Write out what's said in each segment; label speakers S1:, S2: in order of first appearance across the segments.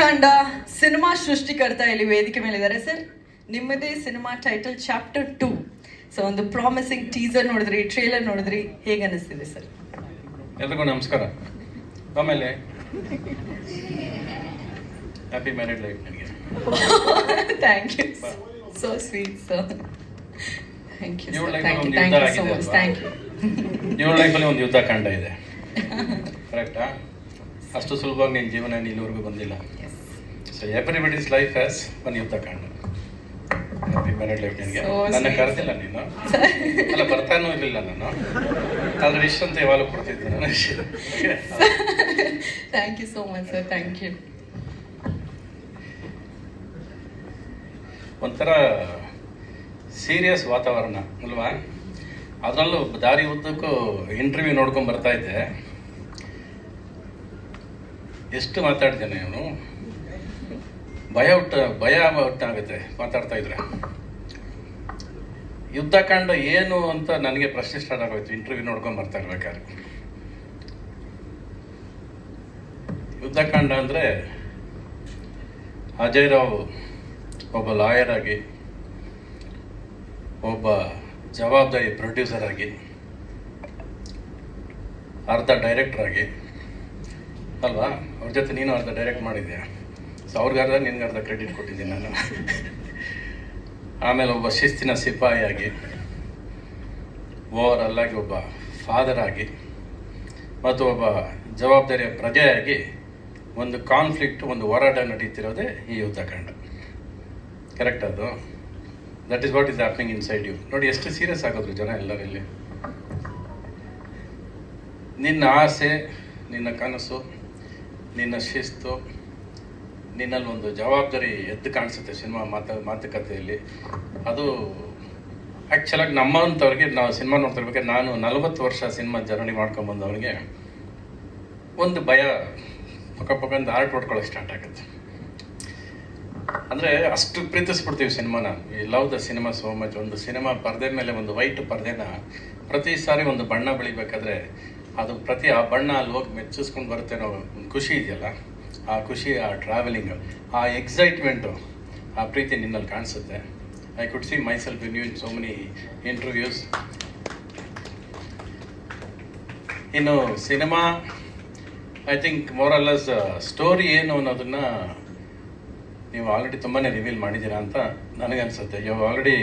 S1: Yuddhakanda cinema ಸೃಷ್ಟಿಕರ್ತ ಇಲ್ಲಿ ವೇದಿಕೆ ಮೇಲೆ ಇದ್ದಾರೆ ಸರ್. ನಿಮ್ಮದೇ ಸಿನಿಮಾ ಟೈಟಲ್ ಚಾಪ್ಟರ್ 2. ಸೊ ಒಂದು ಪ್ರಾಮಿಸಿಂಗ್ ಟೀಸರ್ ನೋಡಿದ್ರಿ, ಟ್ರೇಲರ್ ನೋಡಿದ್ರಿ, ಹೇಗೆ ಅನಿಸ್ತಿದೆ ಸರ್?
S2: ಎಲ್ರಿಗೂ ನಮಸ್ಕಾರ. ಆಮೇಲೆ ಹ್ಯಾಪಿ ಮ್ಯಾರಿಡ್ ಲೈಫ್ ನನಗೆ.
S1: Thank you, so sweet sir. Thank you,
S2: ಇವಳ
S1: ಥ್ಯಾಂಕ್ ಯು,
S2: ಲೈಫಲ್ಲಿ
S1: ಥ್ಯಾಂಕ್ ಯು
S2: ಒಂದು
S1: ಸೋ
S2: ಯುದ್ಧ
S1: ಮಚ್,
S2: ಆಗಿದೆ
S1: ಥ್ಯಾಂಕ್ ಯು.
S2: ಇವಳ ಲೈಫಲ್ಲಿ ಒಂದು ಯುದ್ಧಕಾಂಡ ಇದೆ, ಕರೆಕ್ಟಾ? ಅಷ್ಟು ಸುಲಭವಾಗಿ ನಿನ್ನ ಜೀವನ ಇಲ್ಲಿವರೆಗೂ ಬಂದಿಲ್ಲ. So everybody's life has one ಯುದ್ಧಕಾಂಡ. ಹ್ಯಾಪಿ ಮ್ಯಾರಿಡ್ ಲೈಫ್ ನಿನಗೆ. ನನ್ನ ಕರೆದಿಲ್ಲ ನೀನು, ಅಲ್ಲ ಬರ್ತಾನೂ ಇರಲಿಲ್ಲ ನಾನು, ಆದ್ರೆ ಇಷ್ಟಂತ ಯಾವಾಗಲೂ ಕೊಡ್ತಿದ್ದೆ ನಾನು.
S1: Thank you so much sir, thank you.
S2: ಒಂಥರ ಸೀರಿಯಸ್ ವಾತಾವರಣ ಅಲ್ವಾ? ಅದರಲ್ಲೂ ದಾರಿ ಉದ್ದಕ್ಕೂ ಇಂಟರ್ವ್ಯೂ ನೋಡ್ಕೊಂಡು ಬರ್ತಾ ಇದ್ದೆ. ಎಷ್ಟು ಮಾತಾಡ್ತೇನೆ ಅವನು, ಭಯ ಹುಟ್ಟಾಗುತ್ತೆ ಮಾತಾಡ್ತಾ ಇದ್ರೆ. ಯುದ್ಧಕಾಂಡ ಏನು ಅಂತ ನನಗೆ ಪ್ರಶ್ನೆ ಸ್ಟಾರ್ಟ್ ಆಗೋಯ್ತು ಇಂಟರ್ವ್ಯೂ ನೋಡ್ಕೊಂಡು ಬರ್ತಾ ಇರ್ಬೇಕಾದ್ರೆ. ಯುದ್ಧಕಾಂಡ ಅಂದರೆ ಅಜಯ್ ರಾವ್ ಒಬ್ಬ ಲಾಯರ್ ಆಗಿ, ಒಬ್ಬ ಜವಾಬ್ದಾರಿ ಪ್ರೊಡ್ಯೂಸರ್ ಆಗಿ, ಅರ್ಧ ಡೈರೆಕ್ಟರ್ ಆಗಿ ಅಲ್ವಾ? ಅವ್ರ ಜೊತೆ ನೀನು ಅರ್ಧ ಡೈರೆಕ್ಟ್ ಮಾಡಿದ್ಯಾ. ಸೊ ಅವ್ರಿಗರ್ಧ ನಿನ್ಗರ್ಧ ಕ್ರೆಡಿಟ್ ಕೊಟ್ಟಿದ್ದೀನಿ ನಾನು. ಆಮೇಲೆ ಒಬ್ಬ ಶಿಸ್ತಿನ ಸಿಪಾಯಿ ಆಗಿ, ಓವರ್ ಆಗಿ ಒಬ್ಬ ಫಾದರ್ ಆಗಿ, ಮತ್ತು ಒಬ್ಬ ಜವಾಬ್ದಾರಿಯ ಪ್ರಜೆಯಾಗಿ ಒಂದು ಕಾನ್ಫ್ಲಿಕ್ಟ್, ಒಂದು ಹೋರಾಟ ನಡೀತಿರೋದೇ ಈ ಯುದ್ಧಕಾಂಡ. ಕರೆಕ್ಟ್ ಅದು? That is what is happening inside you. ನೋಡಿ ಎಷ್ಟು ಸೀರಿಯಸ್ ಆಗೋದ್ರು ಜನ ಎಲ್ಲರಲ್ಲಿ. ನಿನ್ನ ಆಸೆ, ನಿನ್ನ ಕನಸು, ನಿನ್ನ ಶಿಸ್ತು, ನಿನ್ನಲ್ಲಿ ಒಂದು ಜವಾಬ್ದಾರಿ ಎದ್ದು ಕಾಣಿಸುತ್ತೆ ಸಿನಿಮಾ ಮಾತುಕತೆಯಲ್ಲಿ. ಅದು ಆ್ಯಕ್ಚುಲಾಗಿ ನಮ್ಮಂಥವ್ರಿಗೆ, ನಾವು ಸಿನಿಮಾ ನೋಡ್ತಿರ್ಬೇಕಾದ್ರೆ, ನಾನು 40 ವರ್ಷ ಸಿನಿಮಾ ಜರ್ನಿ ಮಾಡ್ಕೊಂಬಂದವನಿಗೆ ಒಂದು ಭಯ ಪಕ್ಕ ಒಂದು ಆರ್ಟ್ ಹೊಡ್ಕೊಳ್ಳೋಕೆ ಸ್ಟಾರ್ಟ್ ಆಗುತ್ತೆ. ಅಂದರೆ ಅಷ್ಟು ಪ್ರೀತಿಸ್ಬಿಡ್ತೀವಿ ಸಿನಿಮಾನ. ಈ love the cinema so much. ಒಂದು ಸಿನಿಮಾ ಪರದೆ ಮೇಲೆ ಒಂದು ವೈಟ್ ಪರದೆನ ಪ್ರತಿ ಸಾರಿ ಒಂದು ಬಣ್ಣ ಬೆಳಿಬೇಕಾದ್ರೆ ಅದು ಆ ಬಣ್ಣ ಅಲ್ಲಿ ಹೋಗಿ ಮೆಚ್ಚಿಸ್ಕೊಂಡು ಬರುತ್ತೆ ಅನ್ನೋ ಒಂದು ಖುಷಿ ಇದೆಯಲ್ಲ, ಆ ಖುಷಿ, ಆ ಟ್ರಾವೆಲಿಂಗು, ಆ ಎಕ್ಸೈಟ್ಮೆಂಟು, ಆ ಪ್ರೀತಿ ನಿನ್ನಲ್ಲಿ ಕಾಣಿಸುತ್ತೆ. I could see myself in you in so many interviews. ಇನ್ನು cinema I think more or less story ಏನು ಅನ್ನೋದನ್ನು ನೀವು ಆಲ್ರೆಡಿ ತುಂಬಾ ರಿವೀಲ್ ಮಾಡಿದ್ದೀರಾ ಅಂತ ನನಗನ್ಸುತ್ತೆ. You already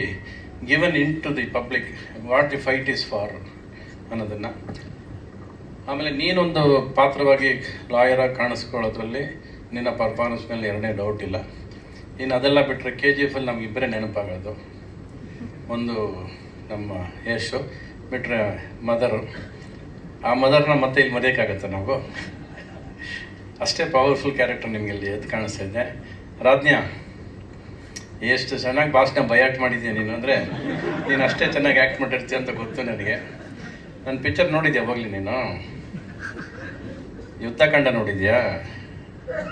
S2: given into the public what the fight is for ಅನ್ನೋದನ್ನು. ಆಮೇಲೆ ನೀನೊಂದು ಪಾತ್ರವಾಗಿ ಲಾಯರಾಗಿ ಕಾಣಿಸ್ಕೊಳ್ಳೋದ್ರಲ್ಲಿ ನಿನ್ನ ಪರ್ಫಾರ್ಮೆನ್ಸ್ ಮೇಲೆ ಎರಡನೇ ಡೌಟ್ ಇಲ್ಲ. ಇನ್ನು ಅದೆಲ್ಲ ಬಿಟ್ಟರೆ KGF ಅಲ್ಲಿ ನಮಗಿಬ್ಬರೇ ನೆನಪಾಗೋದು. ಒಂದು ನಮ್ಮ ಯಶು, ಬಿಟ್ಟರೆ ಮದರು. ಆ ಮದರ್ನ ಮತ್ತೆ ಇಲ್ಲಿ ಮರೆಯೋಕ್ಕಾಗತ್ತೆ ನಾವು? ಅಷ್ಟೇ ಪವರ್ಫುಲ್ ಕ್ಯಾರೆಕ್ಟರ್ ನಿಮಗೆ ಇಲ್ಲಿ ಎದ್ದು ಕಾಣಿಸ್ತಾ ಇದೆ. ರಾಜ್ಞಾ, ಎಷ್ಟು ಚೆನ್ನಾಗಿ ಭಾಷಣ ಬಯಾಟ್ ಮಾಡಿದ್ಯಾ ನೀನು. ಅಂದರೆ ನೀನು ಅಷ್ಟೇ ಚೆನ್ನಾಗಿ ಆ್ಯಕ್ಟ್ ಮಾಡಿರ್ತೀಯ ಅಂತ ಗೊತ್ತು ನನಗೆ. ನನ್ನ ಪಿಕ್ಚರ್ ನೋಡಿದ್ಯಾ ಹೋಗ್ಲಿ ನೀನು? ಯುದ್ಧಕಾಂಡ ನೋಡಿದ್ಯಾ?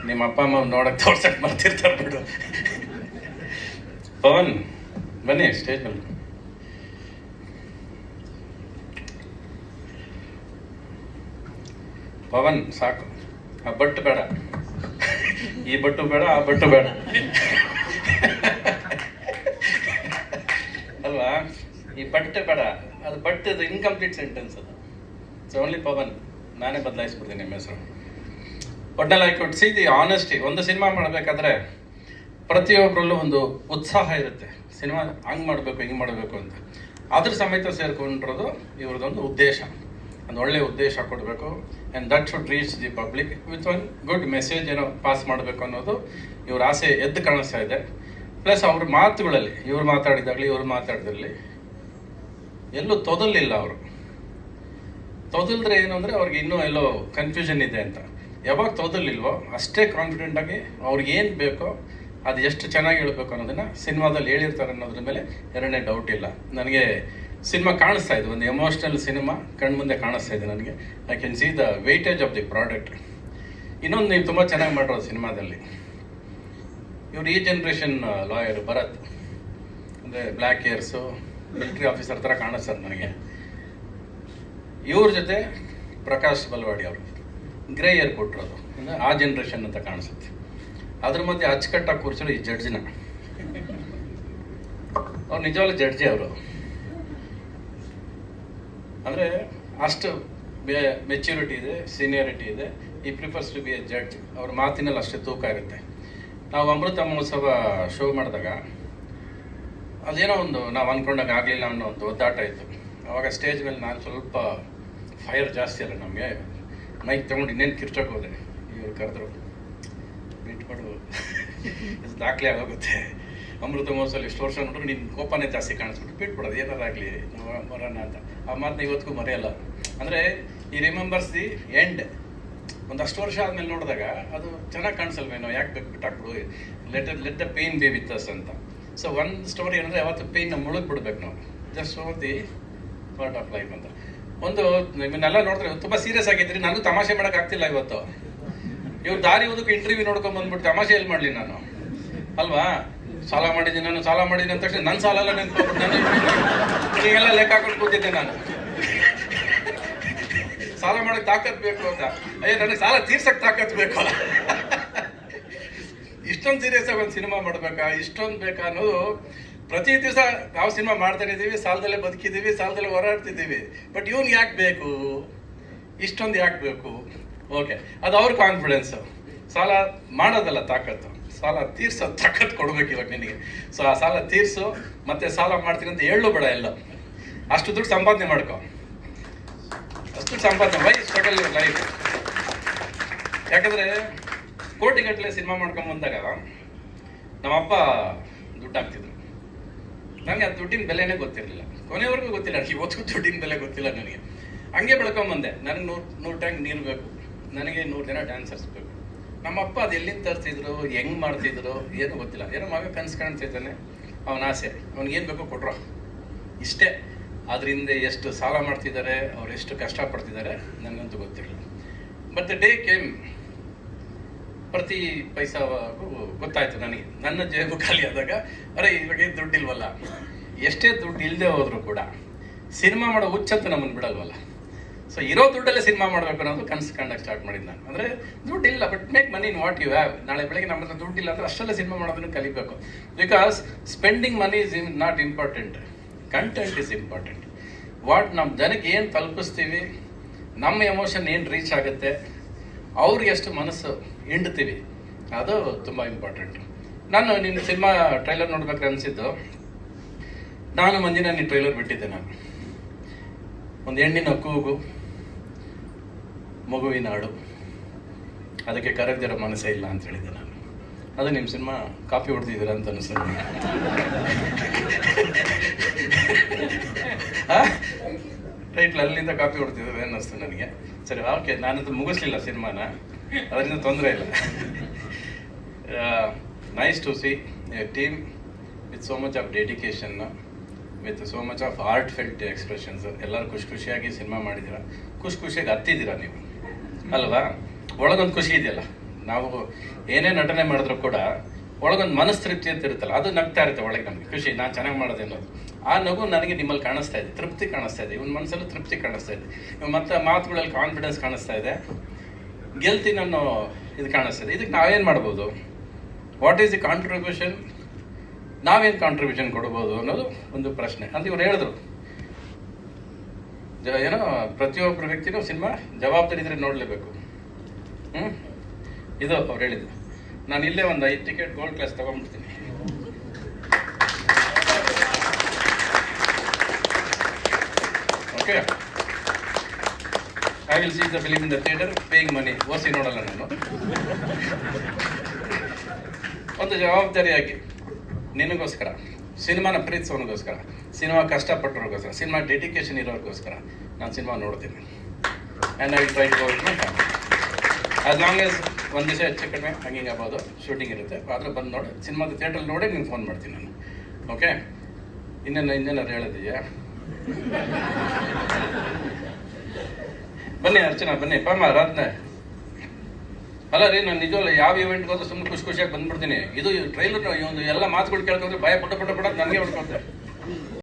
S2: ನಿಮ್ಮ ಅಪ್ಪ ಅಮ್ಮ ನೋಡಕ್ಕೆ ತೋರ್ಸಕ್ಕೆ ಬರ್ತಿರ್ತಾರೆ ಬಿಡು. ಪವನ್ ಬನ್ನಿ ಸ್ಟೇಜ್ ಮೇಲೆ. ಪವನ್ ಸಾಕು, ಆ ಬಟ್ಟು ಬೇಡ, ಈ ಬಟ್ಟು ಬೇಡ, ಆ ಬಟ್ಟು ಬೇಡ ಅಲ್ವಾ? ಈ ಬಟ್ಟೆ ಬೇಡ, ಅದು ಬಟ್ಟದು ಇನ್ಕಂಪ್ಲೀಟ್ ಸೆಂಟೆನ್ಸ್ ಅದು. So only Pavan. ನಾನೇ ಬದಲಾಯಿಸ್ಬಿಡ್ತೀನಿ ನಿಮ್ಮ ಹೆಸರು. ಒಟ್ನಲ್ಲಿ I could see the honesty. ಒಂದು ಸಿನಿಮಾ ಮಾಡಬೇಕಾದ್ರೆ ಪ್ರತಿಯೊಬ್ಬರಲ್ಲೂ ಒಂದು ಉತ್ಸಾಹ ಇರುತ್ತೆ, ಸಿನಿಮಾ ಹಂಗೆ ಮಾಡಬೇಕು, ಹಿಂಗೆ ಮಾಡಬೇಕು ಅಂತ. ಅದ್ರ ಸಮೇತ ಸೇರ್ಕೊಂಡಿರೋದು ಇವ್ರದ್ದೊಂದು ಉದ್ದೇಶ, ಒಂದು ಒಳ್ಳೆಯ ಉದ್ದೇಶ ಕೊಡಬೇಕು. And that should reach the public with one good message ಏನೋ ಪಾಸ್ ಮಾಡಬೇಕು ಅನ್ನೋದು ಇವ್ರ ಆಸೆ ಎದ್ದು ಕಾಣಿಸ್ತಾ ಇದೆ. ಪ್ಲಸ್ ಅವ್ರ ಮಾತುಗಳಲ್ಲಿ, ಇವ್ರು ಮಾತಾಡಿದಾಗಲಿ ಇವ್ರು ಮಾತಾಡಿದಲ್ಲಿ ಎಲ್ಲೂ ತೊದಲಿಲ್ಲ. ಅವರು ತೊದಲ್ದ್ರೆ ಏನು ಅಂದರೆ ಅವ್ರಿಗೆ ಇನ್ನೂ ಎಲ್ಲೋ ಕನ್ಫ್ಯೂಷನ್ ಇದೆ ಅಂತ. ಯಾವಾಗ ತೊದಲಿಲ್ವೋ ಅಷ್ಟೇ ಕಾನ್ಫಿಡೆಂಟಾಗಿ ಅವ್ರಿಗೆ ಏನು ಬೇಕೋ ಅದು ಎಷ್ಟು ಚೆನ್ನಾಗಿ ಹೇಳ್ಬೇಕು ಅನ್ನೋದನ್ನು ಸಿನಿಮಾದಲ್ಲಿ ಹೇಳಿರ್ತಾರೆ ಅನ್ನೋದ್ರ ಮೇಲೆ ಎರಡನೇ ಡೌಟ್ ಇಲ್ಲ. ನನಗೆ ಸಿನಿಮಾ ಕಾಣಿಸ್ತಾ ಇದೆ, ಒಂದು ಎಮೋಷ್ನಲ್ ಸಿನಿಮಾ ಕಣ್ಮುಂದೆ ಕಾಣಿಸ್ತಾ ಇದೆ ನನಗೆ. I can see the weightage of the product. ಇನ್ನೊಂದು ನೀವು ತುಂಬ ಚೆನ್ನಾಗಿ ಮಾಡಿರೋದು ಸಿನಿಮಾದಲ್ಲಿ, ಇವ್ರು ಈ ಜನ್ರೇಷನ್ ಲಾಯರ್ ಭರತ್, ಅಂದರೆ ಬ್ಲ್ಯಾಕ್ ಏರ್ಸು, ಮಿಲಿಟ್ರಿ ಆಫೀಸರ್ ಥರ ಕಾಣಿಸ್ತಾರೆ ನನಗೆ. ಇವ್ರ ಜೊತೆ ಪ್ರಕಾಶ್ ಬಲ್ವಾಡಿ ಅವರು ಗ್ರೇ ಏರ್ ಕೊಟ್ಟಿರೋದು, ಅಂದರೆ ಆ ಜನ್ರೇಷನ್ ಅಂತ ಕಾಣಿಸುತ್ತೆ. ಅದ್ರ ಮಧ್ಯೆ ಅಚ್ಚುಕಟ್ಟಾಗಿ ಕೂರ್ಸೋರು ಈ ಜಡ್ಜಿನ. ಅವ್ರು ನಿಜವಾಗ್ಲೂ ಜಡ್ಜಿ ಅವರು. ಅಂದರೆ ಅಷ್ಟು ಮೆಚ್ಯೂರಿಟಿ ಇದೆ, ಸೀನಿಯಾರಿಟಿ ಇದೆ. ಈ prefers to be a judge. ಅವ್ರ ಮಾತಿನಲ್ಲಿ ಅಷ್ಟೇ ತೂಕ ಇರುತ್ತೆ. ನಾವು ಅಮೃತ ಮಹೋತ್ಸವ ಶೋ ಮಾಡಿದಾಗ ಅದೇನೋ ಒಂದು ನಾವು ಅಂದ್ಕೊಂಡಾಗ ಆಗಲಿಲ್ಲ ಅನ್ನೋ ಒಂದು ಒದ್ದಾಟ ಇತ್ತು. ಅವಾಗ ಸ್ಟೇಜ್ ಮೇಲೆ ನಾನು ಸ್ವಲ್ಪ ಫೈರ್ ಜಾಸ್ತಿ ಅಲ್ಲ ನಮಗೆ. ಮೈಕ್ ತೊಗೊಂಡು ಇನ್ನೇನು ಕಿರ್ಚೋಕೆ ಹೋದೆ. ಇವ್ರು ಕರೆದ್ರು, ಬಿಟ್ಬಿಡು, ಇದು ದಾಖಲೆ ಆಗೋಗುತ್ತೆ. ಅಮೃತ ಮಹೋತ್ಸವ ಇಷ್ಟು ವರ್ಷ ನೋಡ್ರು ನಿನ್ನ ಕೋಪನೇ ಜಾಸ್ತಿ ಕಾಣಿಸ್ಬಿಟ್ಟು ಬಿಟ್ಬಿಡೋದು, ಏನಾರಾಗಲಿ ನಾವು ಮರೋಣ ಅಂತ. ಆ ಮಾತನ್ನ ಇವತ್ತಿಗೂ ಮರೆಯಲ್ಲ. ಅಂದರೆ ಈ ರಿಮೆಂಬರ್ಸ್ ದಿ ಎಂಡ್. ಒಂದಷ್ಟು ವರ್ಷ ಆದಮೇಲೆ ನೋಡಿದಾಗ ಅದು ಚೆನ್ನಾಗಿ ಕಾಣಿಸಲ್ವೇನೋ, ಯಾಕೆ ಬೇಕು ಬಿಟ್ಟಾಕ್ಬಿಡು, let the pain be with us ಅಂತ. ಸೊ ಒಂದು ಸ್ಟೋರಿ ಏನಂದರೆ ಯಾವತ್ತು ಪೇಯ್ನ ಮುಳುಗ್ಬಿಡ್ಬೇಕು ನಾವು. Just show the part of life ಅಂತ. ಒಂದು ನಿಮ್ಮನ್ನೆಲ್ಲ ನೋಡಿದ್ರೆ ತುಂಬ ಸೀರಿಯಸ್ ಆಗಿದ್ರಿ, ನನಗೂ ತಮಾಷೆ ಮಾಡೋಕ್ಕಾಗ್ತಿಲ್ಲ ಇವತ್ತು. ಇವ್ರು ದಾರಿ ಓದಕ್ಕೆ ಇಂಟರ್ವ್ಯೂ ನೋಡ್ಕೊಂಡು ಬಂದ್ಬಿಟ್ಟು ತಮಾಷೆ ಎಲ್ಲಿ ಮಾಡಲಿ ನಾನು, ಅಲ್ವಾ? ಸಾಲ ಮಾಡಿದ್ದೀನಿ ನಾನು, ಸಾಲ ಮಾಡಿದ್ದೀನಿ ಅಂದ ತಕ್ಷಣ ನನ್ನ ಸಾಲ ಎಲ್ಲ ನೆನ್ಕೊಂಡ್ಬಿಟ್ಟು ನನಗೆಲ್ಲ ಲೆಕ್ಕ ಹಾಕೊಂಡು ಕೂತಿದ್ದೆ ನಾನು. ಸಾಲ ಮಾಡೋಕ್ಕೆ ತಾಕತ್ ಬೇಕು ಅಂತ. ಅಯ್ಯೋ, ನನಗೆ ಸಾಲ ತೀರ್ಸಕ್ಕೆ ತಾಕತ್ ಬೇಕು. ಇಷ್ಟೊಂದು ಸೀರಿಯಸ್ ಆಗಿ ಒಂದು ಸಿನಿಮಾ ಮಾಡ್ಬೇಕಾ, ಇಷ್ಟೊಂದು ಬೇಕಾ ಅನ್ನೋದು. ಪ್ರತಿ ದಿವಸ ನಾವು ಸಿನಿಮಾ ಮಾಡ್ತಾನೆ ಇದ್ದೀವಿ, ಸಾಲದಲ್ಲೇ ಬದುಕಿದ್ದೀವಿ, ಸಾಲದಲ್ಲೇ ಹೋರಾಡ್ತಿದ್ದೀವಿ. ಬಟ್ ಇವನು ಯಾಕೆ ಬೇಕು, ಇಷ್ಟೊಂದು ಯಾಕೆ ಬೇಕು? ಓಕೆ, ಅದು ಅವ್ರ ಕಾನ್ಫಿಡೆನ್ಸು. ಸಾಲ ಮಾಡೋದಲ್ಲ ತಾಕತ್ತು, ಸಾಲ ತೀರ್ಸೋ ತಾಕತ್ತು ಕೊಡ್ಬೇಕು ಇವಾಗ ನಿನಗೆ. ಸೊ ಆ ಸಾಲ ತೀರ್ಸು, ಮತ್ತೆ ಸಾಲ ಮಾಡ್ತೀನಿ ಅಂತ ಹೇಳು ಬೇಡ. ಎಲ್ಲ ಅಷ್ಟು ದುಡ್ಡು ಸಂಪಾದನೆ ಮಾಡ್ಕೊ, ಅಷ್ಟು ಸಂಪಾದನೆ. Why struggle your life. ಯಾಕಂದರೆ ಕೋಟಿಗಟ್ಟಲೆ ಸಿನಿಮಾ ಮಾಡ್ಕೊಂಡು ಬಂದಾಗ ನಮ್ಮಪ್ಪ ದುಡ್ಡು ಹಾಕ್ತಿದ್ರು. ನನಗೆ ಆ ದುಡ್ಡಿನ ಬೆಲೆನೇ ಗೊತ್ತಿರಲಿಲ್ಲ, ಕೊನೆವರೆಗೂ ಗೊತ್ತಿಲ್ಲ. ಇವತ್ತಿಗೂ ದುಡ್ಡಿನ ಬೆಲೆ ಗೊತ್ತಿಲ್ಲ ನನಗೆ. ಹಂಗೆ ಬೆಳ್ಕೊಂಬಂದೆ. ನನಗೆ 100 ಟ್ಯಾಂಕ್ ನೀರು ಬೇಕು, ನನಗೆ 100 ಜನ ಡ್ಯಾನ್ಸರ್ಸ್ ಬೇಕು. ನಮ್ಮಪ್ಪ ಅದು ಎಲ್ಲಿಂದ ತರಿಸಿದ್ರು, ಹೆಂಗೆ ಮಾಡ್ತಿದ್ರು ಏನೂ ಗೊತ್ತಿಲ್ಲ. ಏನೋ ಮಗ ಕನ್ಸು ಕಾಣ್ತಿದ್ದಾನೆ, ಅವನ ಆಸೆ, ಅವ್ನಿಗೇನು ಬೇಕೋ ಕೊಟ್ರು, ಇಷ್ಟೇ. ಅದರಿಂದ ಎಷ್ಟು ಸಾಲ ಮಾಡ್ತಿದ್ದಾರೆ, ಅವ್ರು ಎಷ್ಟು ಕಷ್ಟಪಡ್ತಿದ್ದಾರೆ ನನಗಂತೂ ಗೊತ್ತಿರಲಿಲ್ಲ. ಬಟ್ ದ ಡೇ ಕೇಮ್, ಪ್ರತಿ ಪೈಸಾಗೂ ಗೊತ್ತಾಯ್ತು ನನಗೆ. ನನ್ನ ಜೇಬು ಖಾಲಿ ಆದಾಗ, ಅರೆ ಇವಾಗ ದುಡ್ಡಿಲ್ವಲ್ಲ. ಎಷ್ಟೇ ದುಡ್ಡು ಇಲ್ಲದೆ ಹೋದ್ರು ಕೂಡ ಸಿನಿಮಾ ಮಾಡೋ ಹುಚ್ಚಂತ ನಮ್ಮನ್ನು ಬಿಡಲ್ವಲ್ಲ. ಸೊ ಇರೋ ದುಡ್ಡಲ್ಲೇ ಸಿನಿಮಾ ಮಾಡಬೇಕು ಅನ್ನೋದು ಕನಸು ಕಂಡಾಗ ಸ್ಟಾರ್ಟ್ ಮಾಡಿದ್ದು ನಾನು. ಅಂದರೆ ದುಡ್ಡಿಲ್ಲ, but make money in what you have. ನಾಳೆ ಬೆಳಗ್ಗೆ ನಮ್ಮ ಹತ್ರ ದುಡ್ಡಿಲ್ಲ ಅಂದರೆ ಅಷ್ಟೆಲ್ಲ ಸಿನಿಮಾ ಮಾಡೋದನ್ನು ಕಲಿಬೇಕು. Because spending money is not important, content is important. What ನಮ್ಮ ಜನಕ್ಕೆ ಏನು ತಲುಪಿಸ್ತೀವಿ, ನಮ್ಮ ಎಮೋಷನ್ ಏನು ರೀಚ್ ಆಗುತ್ತೆ, ಅವ್ರಿಗೆ ಎಷ್ಟು ಮನಸ್ಸು ಹಿಂಡ್ತೀವಿ, ಅದು ತುಂಬ ಇಂಪಾರ್ಟೆಂಟ್. ನಾನು ನಿನ್ನ ಸಿನಿಮಾ ಟ್ರೈಲರ್ ನೋಡ್ಬೇಕಾದ್ರೆ ಅನಿಸಿದ್ದು, ನಾನು ಮಂಜಿನ ನಿನ್ನ ಟ್ರೈಲರ್ ಬಿಟ್ಟಿದ್ದೆ. ನಾನು ಒಂದು ಹೆಣ್ಣಿನ ಕೂಗು, ಮಗುವಿನ ಹಾಡು, ಅದಕ್ಕೆ ಕರಗದಿರೋ ಮನಸ್ಸೇ ಇಲ್ಲ ಅಂತ ಹೇಳಿದ್ದೆ ನಾನು. ಅದು ನಿಮ್ಮ ಸಿನಿಮಾ ಕಾಪಿ ಹೊಡೆದಿದ್ದೀರ ಅಂತ ಅನಿಸ್ತು ನನಗೆ. ಟೈಟ್ಲ್ ಅಲ್ಲಿಂದ ಕಾಪಿ ಹೊಡ್ತಿದ್ದೇವೆ ಅನ್ನಿಸ್ತು ನನಗೆ. ಸರಿ, ಓಕೆ, ನಾನದು ಮುಗಿಸ್ಲಿಲ್ಲ ಸಿನಿಮಾನ, ಅದರಿಂದ ತೊಂದರೆ ಇಲ್ಲ. Nice to see a team with so much of dedication, with so much of heart felt expressions. ಎಲ್ಲರೂ ಖುಷಿಯಾಗಿ ಸಿನಿಮಾ ಮಾಡಿದ್ದೀರಾ, ಖುಷಿಯಾಗಿ ಹತ್ತಿದ್ದೀರಾ ನೀವು, ಅಲ್ವಾ? ಒಳಗೊಂದು ಖುಷಿ ಇದೆಯಲ್ಲ. ನಾವು ಏನೇ ನಟನೆ ಮಾಡಿದ್ರು ಕೂಡ ಒಳಗೊಂದು ಮನಸ್ಸು ತೃಪ್ತಿ ಅಂತ ಇರುತ್ತಲ್ಲ, ಅದು ನಗ್ತಾ ಇರುತ್ತೆ ಒಳಗೆ. ನಮಗೆ ಖುಷಿ, ನಾನು ಚೆನ್ನಾಗಿ ಮಾಡೋದು ಅನ್ನೋದು. ಆ ನಗು ನನಗೆ ನಿಮ್ಮಲ್ಲಿ ಕಾಣಿಸ್ತಾ ಇದೆ, ತೃಪ್ತಿ ಕಾಣಿಸ್ತಾ ಇದೆ, ಇವನ ಮನಸ್ಸಲ್ಲೂ ತೃಪ್ತಿ ಕಾಣಿಸ್ತಾ ಇದೆ, ಮತ್ತು ಮಾತುಗಳಲ್ಲಿ ಕಾನ್ಫಿಡೆನ್ಸ್ ಕಾಣಿಸ್ತಾ ಇದೆ, ಗೆಲ್ತೀನಿ ಅನ್ನೋ ಇದು ಕಾಣಿಸ್ತಾ ಇದೆ. ಇದಕ್ಕೆ ನಾವೇನು ಮಾಡ್ಬೋದು, ವಾಟ್ ಈಸ್ ದಿ ಕಾಂಟ್ರಿಬ್ಯೂಷನ್, ನಾವೇನು ಕಾಂಟ್ರಿಬ್ಯೂಷನ್ ಕೊಡ್ಬೋದು ಅನ್ನೋದು ಒಂದು ಪ್ರಶ್ನೆ ಅಂತ ಇವ್ರು ಹೇಳಿದ್ರು. ಏನೋ ಪ್ರತಿಯೊಬ್ಬರು ವ್ಯಕ್ತಿನೂ ಸಿನಿಮಾ ಜವಾಬ್ದಾರಿ ಇದ್ರೆ ನೋಡಲೇಬೇಕು. ಇದು ಅವ್ರು ಹೇಳಿದ್ದು. ನಾನು ಇಲ್ಲೇ ಒಂದು 5 ಟಿಕೆಟ್ ಗೋಲ್ಡ್ ಕ್ಲಾಸ್ ತಗೊಂಡ್ಬಿಡ್ತೀನಿ. Okay, I will see the film in the theatre, paying money. ಓಸಿ ನೋಡಲ್ಲ ನಾನು. ಒಂದು ಜವಾಬ್ದಾರಿಯಾಗಿ ನಿನಗೋಸ್ಕರ, ಸಿನಿಮಾನ ಪ್ರೀತಿಸೋನಿಗೋಸ್ಕರ, ಸಿನಿಮಾ ಕಷ್ಟಪಟ್ಟವ್ರಿಗೋಸ್ಕರ, ಸಿನಿಮಾ ಡೆಡಿಕೇಶನ್ ಇರೋರಿಗೋಸ್ಕರ ನಾನು ಸಿನಿಮಾ ನೋಡ್ತೀನಿ. And I will try to work my family. As long as ಒಂದು ದಿವಸ ಹೆಚ್ಚು ಕಡಿಮೆ ಹಂಗಿಂಗ್ ಆಗ್ಬೋದು, ಶೂಟಿಂಗ್ ಇರುತ್ತೆ, ಆದರೆ ಬಂದು ನೋಡಿ ಸಿನಿಮಾದ ಥಿಯೇಟ್ರಲ್ಲಿ ನೋಡಿ ನಿಮ್ಗೆ ಫೋನ್ ಮಾಡ್ತೀನಿ ನಾನು. ಓಕೆ, ಇನ್ನೇನಾದ್ರು ಹೇಳೋದಿದೆಯಾ? ಬನ್ನಿ ಅರ್ಚನಾ, ಬನ್ನಿ. ಪಾಮ ರಾತ್ನೆ ಅಲ್ಲ ರೀ, ನಾನು ನಿಜವಲ್ಲ ಯಾವ ಇವೆಂಟ್ಗೆ ಹೋದ್ರೆ ಸುಮ್ಮನೆ ಖುಷಿಯಾಗಿ ಬಂದ್ಬಿಡ್ತೀನಿ. ಇದು ಟ್ರೈಲರ್ ಎಲ್ಲ ಮಾತುಗಳು ಕೇಳ್ಕೊಂಡ್ರೆ ಭಯ ಪಟ್ಟ ನನಗೆ ಹೊಡ್ಕೊತೆ.